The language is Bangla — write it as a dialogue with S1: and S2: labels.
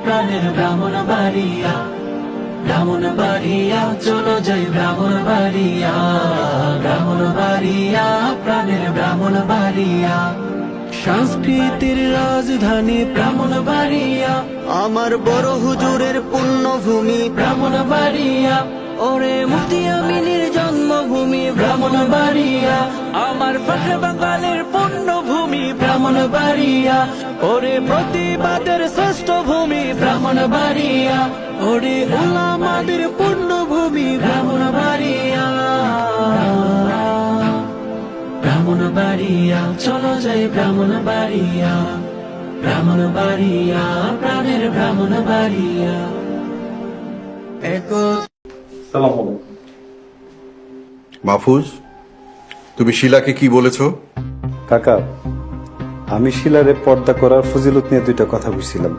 S1: প্রাণের ব্রাহ্মণবাড়িয়া, ব্রাহ্মণবাড়িয়া চলো যাই ব্রাহ্মণবাড়িয়া, ব্রাহ্মণবাড়িয়া প্রাণের ব্রাহ্মণবাড়িয়া। সংস্কৃতির রাজধানী ব্রাহ্মণবাড়িয়া, আমার বড় হুজুরের পুণ্যভূমি ব্রাহ্মণবাড়িয়া। ওরে মুফতি আমিনের জন্মভূমি ব্রাহ্মণবাড়িয়া, আমার ফখরে বাঙালির পুণ্যভূমি ব্রাহ্মণবাড়িয়া। ওরে প্রতিবাদের শ্রেষ্ঠ ভূমি ব্রাহ্মণবাড়িয়া, ওরে উলামাদের পুণ্যভূমি ব্রাহ্মণবাড়িয়া, ব্রাহ্মণবাড়িয়া চলো যাই ব্রাহ্মণবাড়িয়া, ব্রাহ্মণবাড়িয়া প্রাণের ব্রাহ্মণবাড়িয়া।
S2: মাহফুজ, তুমি শিলাকে কি বলেছো?
S3: কাকা, আমি শিলারে পর্দা করার ফজিলত নিয়ে দুইটা কথা বুঝছিলাম।